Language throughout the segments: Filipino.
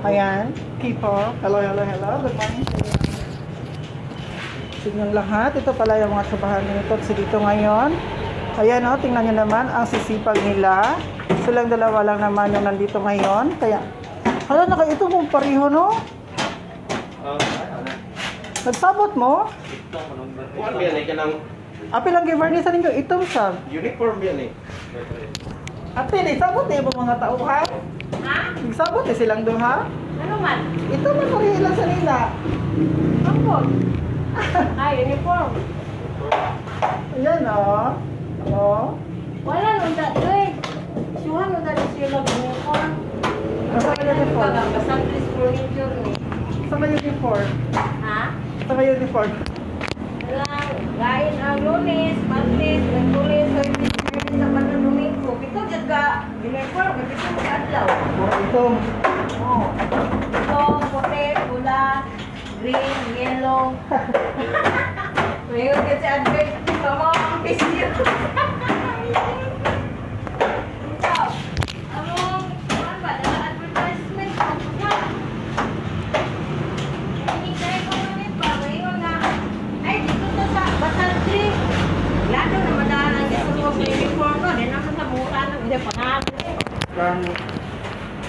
Ayan, people. Hello, hello, hello. Good morning sa inyong lahat. Ito pala yung mga trabahan nito dito ngayon. Ayan o, tingnan nyo naman ang sisipag nila. Silang dalawa lang naman yung nandito ngayon. Kaya, hala, ito mong pareho, no? Nagsabot mo? Api lang givarni sa ninyo, itong sab. Uniform yan eh. Ate, nagsabot eh mga tao ha? Ha? Nagsabot eh silang duha? Ano man? Ito man pareho lang sa nila. Kapon? Ay, uniform. Ayan o. O. Wala nung dati eh. Suhan nung dati sila uniform. Saan ka uniform? Basang dress furniture ni. Saan ka uniform? Ha? Saan ka uniform? Walang gain ang Lunes, Martes, Merkulis, Huwebes, Biyernes, Sabado, Domingo. Pito dyan ka uniform. Pito mo adlaw. O, ito. Oh. Ito, puti, pula, green, yellow. Ngayon kasi advert. Tama ang pisyo.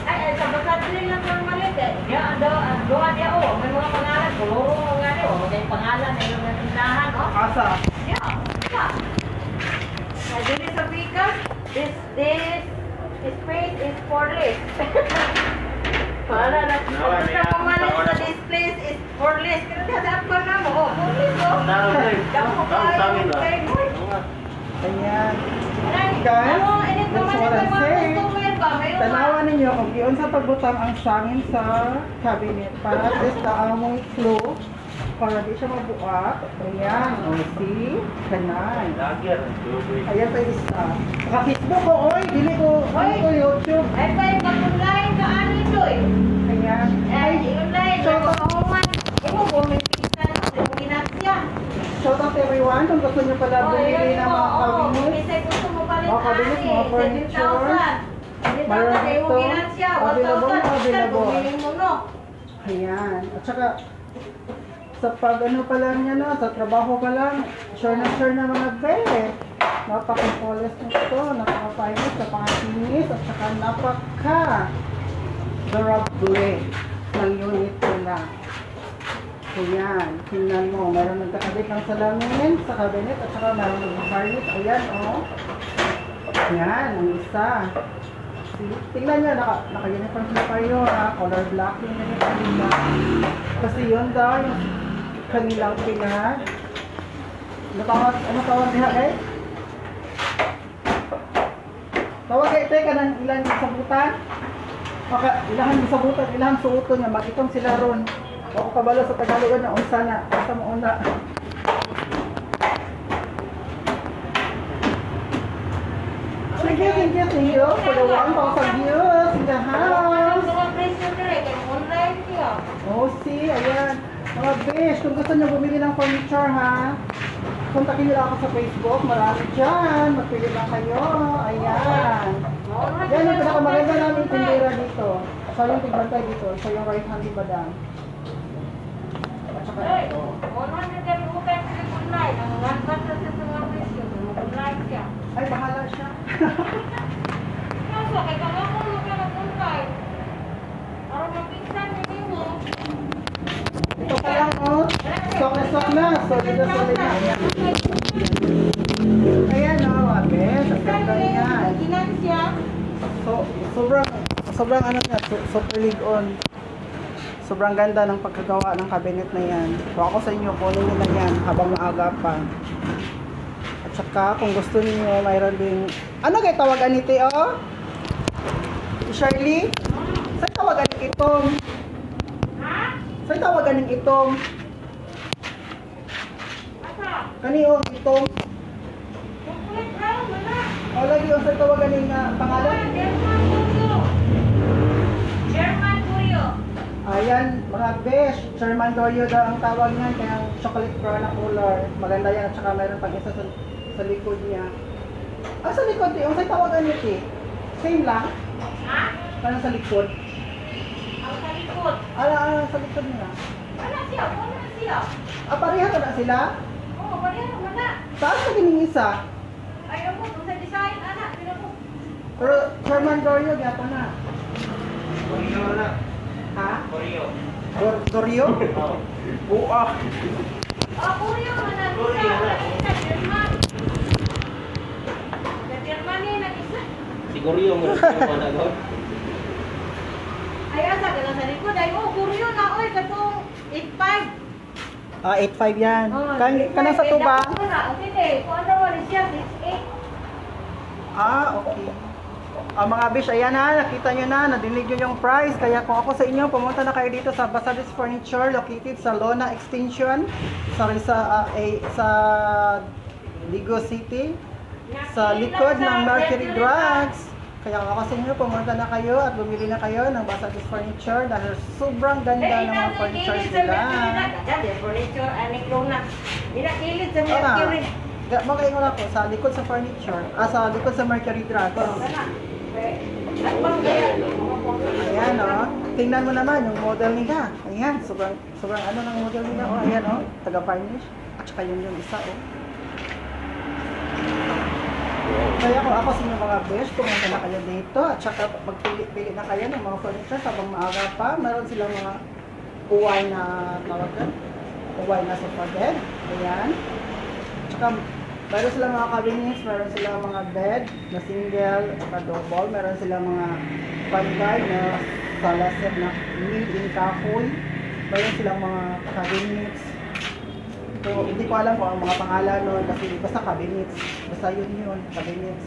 Ay, sa Bakadri lang ng malit eh. Doon dia oh, may mga pangalan. Kuluro nga rin oh, may pangalan na yung natindahan oh. Asa? Yeah, yeah. Ay, dili sa Vikas, this space is for list. Para na, sa pamalit sa this place is for list. Kasi hadaan pa na mo, oh, for list oh. Damo pa yung kay boy. Ayan. Guys, that's what I'm saying. Tanawan ninyo kung giyon sa pagbutang ang sangin sa cabinet para at least naamoy flow para di siya mabuak. Ayan, o see? Kanay. Ayan pa isa. Naka-Facebook ko, oy, dili ko YouTube. Ay, pa yung pag-online ka ano ito eh. Ayan. Ay, online. Shout out. Imo, bumipisan sa ginasya. Shout out everyone kung gusto nyo pala bumili ng mga cabinet. Kasi gusto mo palit Mga cabinet, mga furniture. Mayroon dito. Available. Ayan. At saka, sa pag ano pa lang yan, no, sa trabaho pa lang, sure na mga bele. Napaka-polis nito, napaka-finest, napaka-kinis, at saka napaka-durable ng unit nila. Ayan, tingnan mo, mayroon nagkakabit ng salamin sa cabinet, at saka mayroon nag-varnish. Ayan, oh. Ayan, ang isa. Tingnan nyo, naka-uniform sila kayo ha, color black yung uniform nila. Kasi yun daw yung kanilang pinag. Ano tawag niya eh? Tawag kayo ka ng ilang sabutan? Ilahan sabutan, ilahan suuto niya, mag-itong sila ron. Ako kabalo sa Tagalogan na unsa na, basta mo una. Thank you for the 1,000 views in the house. Oh, see, ayan. Mga besh, kung gusto nyo bumili ng furniture ha, kontakin nyo lang ako sa Facebook. Marami dyan. Magpili lang kayo. Ayan. Yan yung pinakamaganda namin tindera dito. Siya yung tigbantay dito. Siya yung right hand badang. At saka ito. Ay, bahala siya. Ito pa lang, oh. Sok na. So, dito sa linya. Ayan, oh. Abes, ang ganda yan. So, sobrang ano niya, super lead on. Sobrang ganda ng pagkagawa ng cabinet na yan. So, ako sa inyo, kunin nyo na yan habang maaga pa. At saka, kung gusto niyo mayroon din... Ano kayo tawagan nito, oh? Shirley? Saan tawagan ng itong? Ha? Saan tawagan ng itong? Kaniyo, itong? O, lagi yung saan tawagan ng pangalan? German Curio. Ayan, mga besh. Sherman Dorio daw ang tawag niyan. Kaya chocolate brown na color. Maganda yan. At saka mayroon pang isa sa likod niya. Ah, sa likod, ang saan tawagan nito? Same lang. Ha? Parang sa likod. Ang sa likod. Sa likod nila. Wala siya, wala siya. Pareha na sila? Oo, wala wala. Saan sa gining isa? Ayaw mo, kung sa design, anak, pero mo. Pero Sherman Dorio, gyapa na. Korea na. Ha? Korea. Dorio? Oo. Buwa. Oh, Kuryo, manag-isa. Kuryo na. Sa German. Sa German eh, nag-isa. Siguro yung managot. Ay, asa ka lang sa likod. Ay, oh, Kuryo na, oy, katong 8'5". 8'5 yan. Oh, Kanang sa tuba? Okay, day. Kung ano wala siya, 6'8". Okay. Mga bish, ayan na, nakita nyo na, nadinig nyo yung price. Kaya kung ako sa inyo, pumunta na kayo dito sa Basadis Furniture, located sa Lona Extension, sa Ligo City, sa likod ng Mercury Drugs. Kaya kung ako sa inyo, pumunta na kayo at bumili na kayo ng Basadis Furniture dahil sobrang ganda ng mga furnitures nila. Furniture, anik Lona. Pinakilid sa Tama. Mercury. Magaling ko na po, sa likod sa furniture, sa likod sa Mercury Drugs. Ayan o, tingnan mo naman yung model nila. Ayan, sobrang ano ng model nila. Ayan o, taga-varnish. At saka yun yung isa o. Kaya kung ako sa inyo mga besh, pumunta na kayo dito. At saka magpili na kayo ng mga furniture habang maaga pa. Meron silang mga uway na tawag doon. Uway na sofa bed. Ayan. At saka meron silang mga cabinets, meron silang mga bed na single at double. Meron silang mga vanguard na sala set na made in kahoy. Meron silang mga cabinets. So, hindi ko alam kung ang mga pangalan nun kasi basta cabinets. Basta yun, cabinets.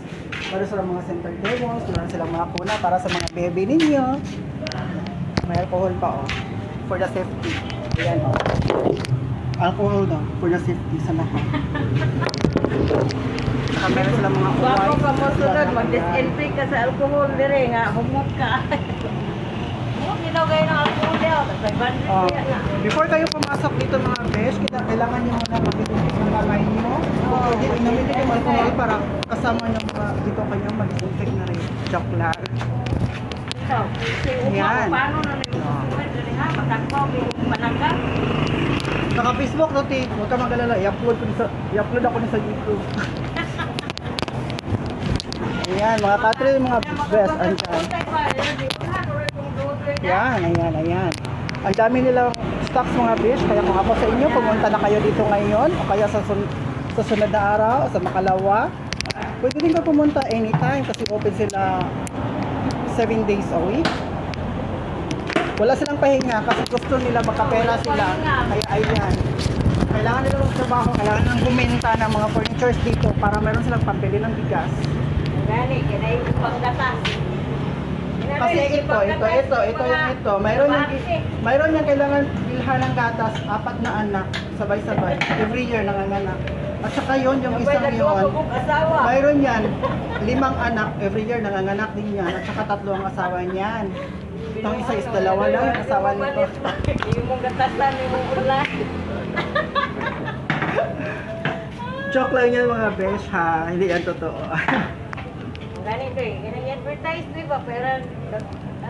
Meron silang mga center tables, meron silang mga kuna para sa mga baby ninyo. May alcohol pa for the safety. Ayan alcohol daw for the safety sa lahat. Saka meron silang mga Bago ka mo sunod, Ayan. mag-disinfect ka sa alcohol dire nga, humot ka. Humot nito kayo ng alcohol daw, tapos may bandit Oh, kaya na. before kayo pumasok dito mga besh, kailangan nyo muna mag-disinfect ng kamay nyo. Pwede inumin nyo yung alcohol para kasama nyo dito kayo mag-disinfect na rin. Joke lang. Ito, si Uma, Ayan. paano na nag-disinfect dire ha? Matagpaw, may panangga. Saka Facebook, no, T. Huwag ka mag-alala. I-upload ako sa YouTube. Ayan, mga katril, mga best. Andyan. Ayan. Ang dami nilang stocks mga fish. Kaya kung ako sa inyo, pumunta na kayo dito ngayon. O kaya sa sunod na araw, sa Makalawa. Pwede din ka pumunta anytime kasi open sila 7 days a week. Wala silang pahinga kasi gusto nila magkapera sila. Kaya ayan. Kailangan nila magtrabaho, kailangan nilang bumenta ng mga furnitures dito para meron silang pambili ng bigas. Gani, kaya yung panggatas. Kasi ito. Mayroon yung kailangan bilhan ng gatas, 4 na anak, sabay-sabay. Every year nanganganak. At saka yung isang yun. Mayroon yan, 5 anak, every year nanganganak din yan. At saka 3 ang asawa niyan. Itong isa is 2 lang, asawa nito. Yung mong gatasan, yung mong ulan. Joke lang yan mga besh ha, hindi yan totoo. Ganito eh, ganang advertise di ba? Pero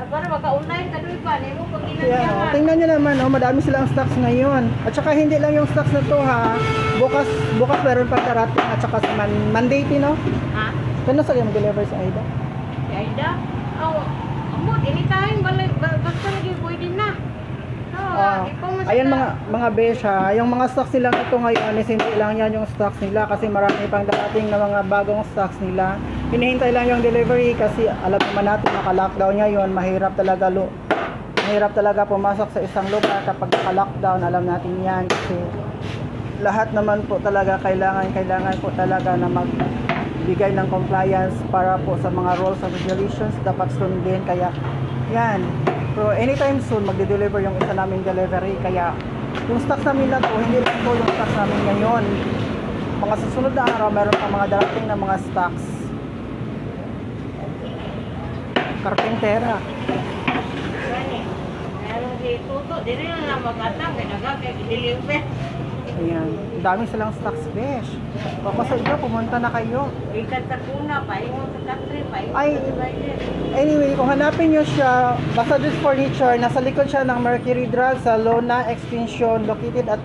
para maka-online ka doon pa, hindi mo pag Kaya tingnan nyo naman, madami silang stocks ngayon. At saka hindi lang yung stocks na to ha. Bukas meron pa darating at saka sa Monday, no? Ha? Kano sa mag-deliver sa Aida? Si Aida? Oh, amot, anytime, basta lagi pwede na. Ayan mga besh ha, yung mga stocks nilang ito ngayon is hindi lang yan yung stocks nila kasi marami pang darating na mga bagong stocks nila. Hinihintay lang yung delivery kasi alam naman natin naka-lockdown ngayon, mahirap talaga pumasok sa isang lugar kapag naka-lockdown, alam natin yan kasi lahat naman po talaga kailangan po talaga na magbigay ng compliance para po sa mga rules and regulations dapat sundin, kaya yan. So anytime soon magde-deliver yung isa naming delivery, kaya yung stocks namin na to, hindi lang po yung stocks namin ngayon. Mga susunod na araw meron pa mga darating na mga stocks. Karpentera. Gani. Meron si Tuto, dili na lang mag-atang, kaya nagagay, i-deliver. Ayan. Dami silang stocks, besh. Kung sa inyo, pumunta na kayo. Ikat sa kuna, paingon sa country, paingon Ay. sa divider. Anyway, kung hanapin nyo siya, basta this furniture, nasa likod siya ng Mercury Drug sa Lona Extension, located at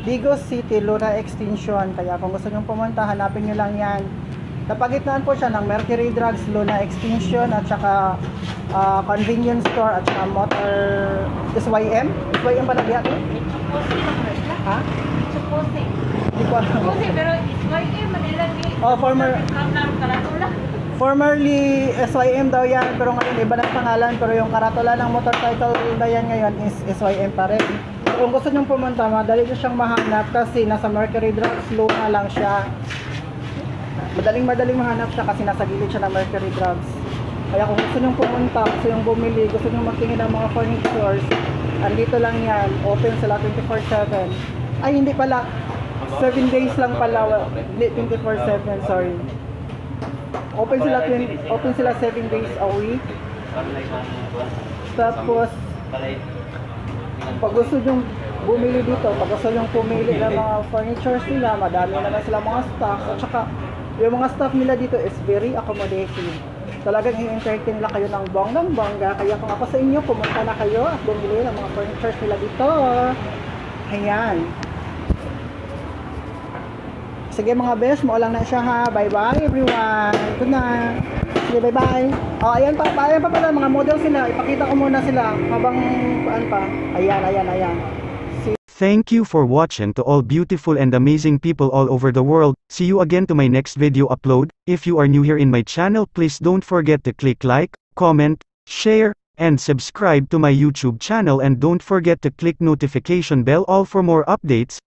Digos City, Lona Extension. Kaya kung gusto nyo pumunta, hanapin nyo lang yan. Napagitnaan po siya ng Mercury Drugs, Lona Extension, at saka convenience store, at saka motor SYM. SYM pa na diya to? Supposing naman siya. Ha? Supposing. Hindi ko alam. Supposing, pero it's like Manila. Oh, Karatula. Formerly SYM daw yan, pero ngayon iba na pangalan, pero yung karatula ng motorcycle na yan ngayon is SYM pa rin. So, kung gusto nyong pumunta, madali nyo siyang mahanap kasi nasa Mercury Drugs, Luna lang siya. Madaling mahanap siya kasi nasa gilid siya ng Mercury Drugs. Kaya kung gusto nyong pumunta, gusto nyong bumili, gusto nyong magtingin ng mga furnitures, andito lang yan, open sila 24/7. Ay, hindi pala, 7 days lang pala, hindi 24/7, sorry. Open sila 7 days a week. Tapos pag gusto nyong bumili dito, pag gusto nyong pumili ng mga furnitures nila, madami naman sila mga stocks. At saka yung mga staff nila dito is very accommodating. Talagang i-entertain nila kayo ng bonggang-bongga. Kaya kung ako sa inyo, pumunta na kayo at bumili ng mga furnitures nila dito. Ayan. Sige mga besh, mo lang na siya ha. Bye-bye everyone. Good night. Sige, bye-bye. Oh, ayan pa pala mga model sila. Ipakita ko muna sila habang paan pa. Ayan. Thank you for watching to all beautiful and amazing people all over the world. See you again to my next video upload. If you are new here in my channel, please don't forget to click like, comment, share, and subscribe to my YouTube channel, and don't forget to click notification bell all for more updates.